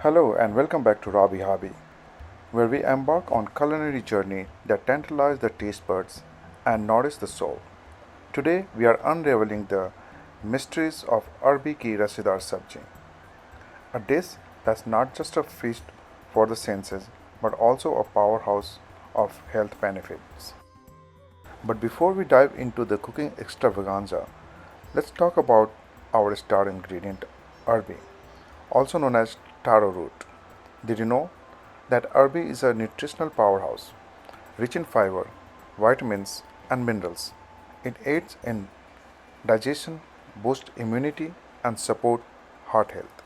Hello and welcome back to Robby Hobby, where we embark on culinary journey that tantalize the taste buds and nourish the soul. Today we are unraveling the mysteries of Arbi ki Rasedaar Subzi, a dish that's not just a feast for the senses but also a powerhouse of health benefits. But before we dive into the cooking extravaganza, let's talk about our star ingredient, Arbi, also known as Taro Root. Did you know that Arbi is a nutritional powerhouse, rich in fiber, vitamins, and minerals? It aids in digestion, boosts immunity, and support heart health.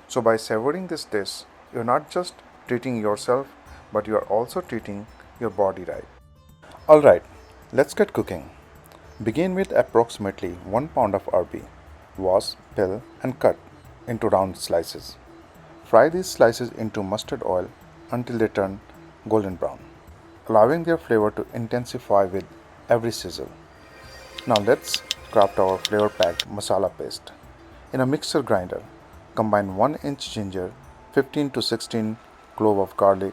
So by savoring this dish, you're not just treating yourself, but you are also treating your body right. Alright, let's get cooking. Begin with approximately 1 pound of Arbi. Wash, peel, and cut into round slices. Fry these slices into mustard oil until they turn golden brown, allowing their flavor to intensify with every sizzle. Now let's craft our flavor packed masala paste. In a mixer grinder, combine 1 inch ginger, 15 to 16 clove of garlic,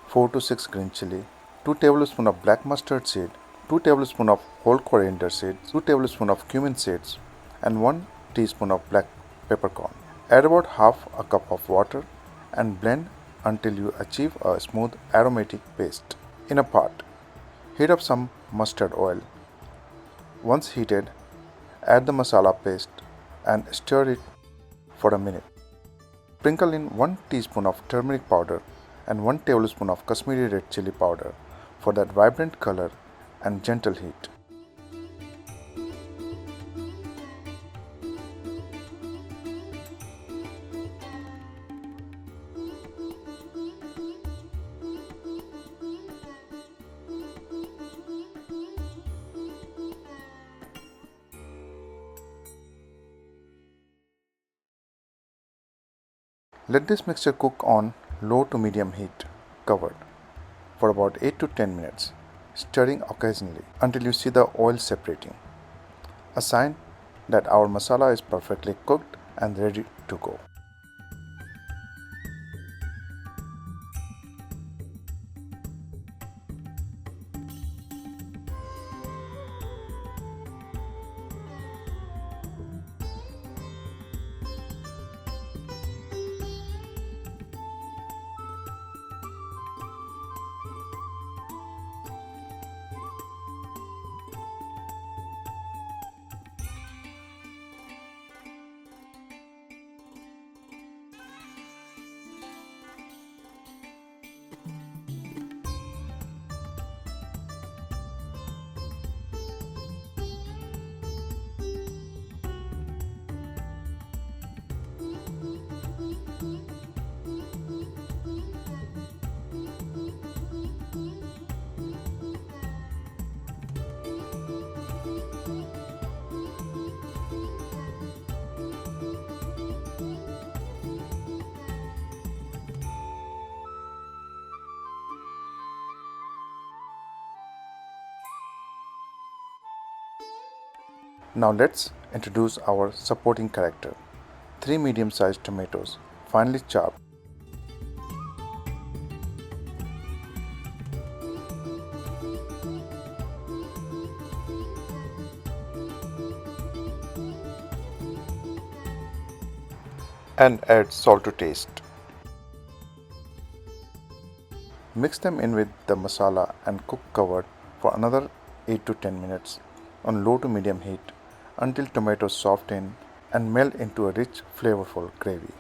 4 to 6 green chili, 2 tablespoons of black mustard seed, 2 tablespoons of whole coriander seeds, 2 tablespoons of cumin seeds, and 1 teaspoon of black peppercorn. Add about half a cup of water and blend until you achieve a smooth aromatic paste. In a pot, heat up some mustard oil. Once heated, add the masala paste and stir it for a minute. Sprinkle in 1 teaspoon of turmeric powder and 1 tablespoon of Kashmiri red chili powder for that vibrant color and gentle heat. Let this mixture cook on low to medium heat, covered, for about 8 to 10 minutes, stirring occasionally until you see the oil separating, a sign that our masala is perfectly cooked and ready to go. Now let's introduce our supporting character. 3 medium-sized tomatoes, finely chopped. And add salt to taste. Mix them in with the masala and cook covered for another 8 to 10 minutes on low to medium heat until tomatoes soften and melt into a rich, flavorful gravy.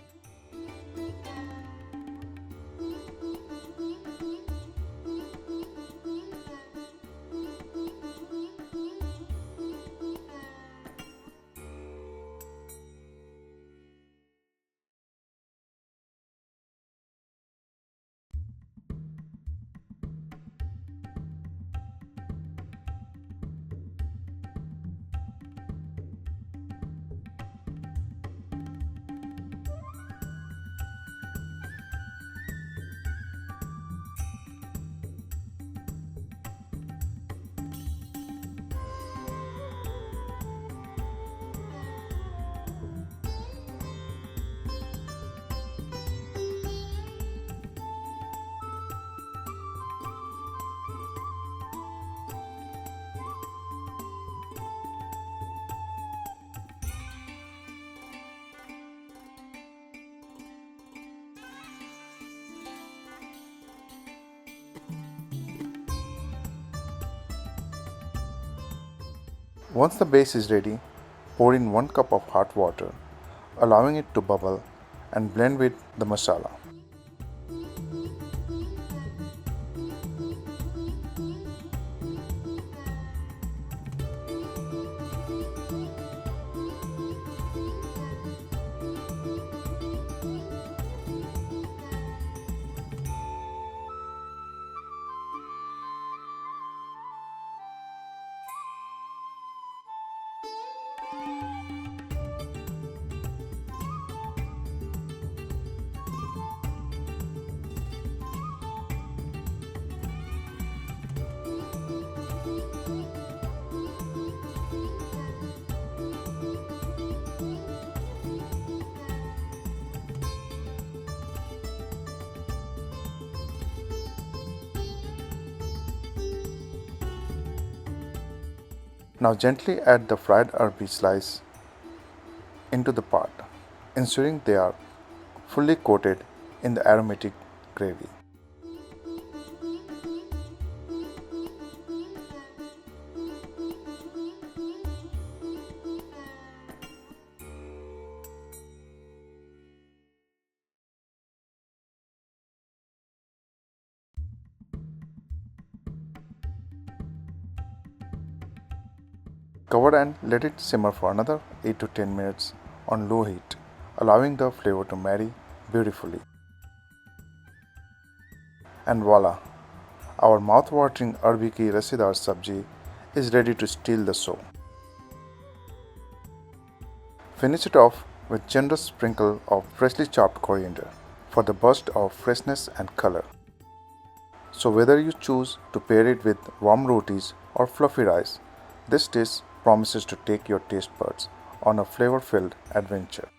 Once the base is ready, pour in 1 cup of hot water, allowing it to bubble and blend with the masala. Now gently add the fried Arbi slice into the pot, ensuring they are fully coated in the aromatic gravy. Cover and let it simmer for another 8 to 10 minutes on low heat, allowing the flavor to marry beautifully. And voila! Our mouth-watering Arbi ki Rasedaar Subzi is ready to steal the show. Finish it off with generous sprinkle of freshly chopped coriander for the burst of freshness and color. So whether you choose to pair it with warm rotis or fluffy rice, this dish promises to take your taste buds on a flavor-filled adventure.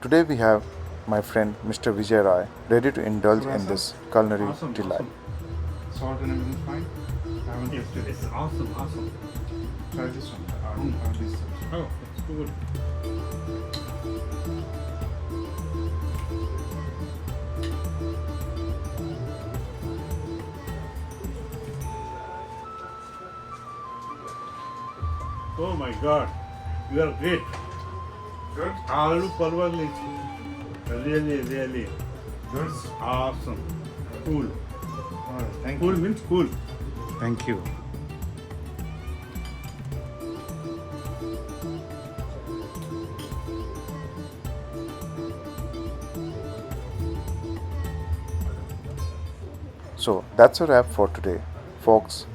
Today we have my friend Mr. Vijay Rai ready to indulge in this culinary delight. Awesome. Salt and everything fine? I haven't tasted it. It's awesome. Try this one. This. Oh, it's good. Oh my God, you are great. Good? Aloo Parwal is really Good. awesome. Cool. Thank Cool you. means cool. Thank you. So that's a wrap for today, folks.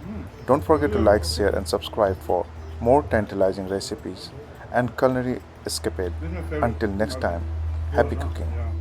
Don't forget to like, share and subscribe for more tantalizing recipes and culinary escapade. Until next time, happy cooking. Yeah.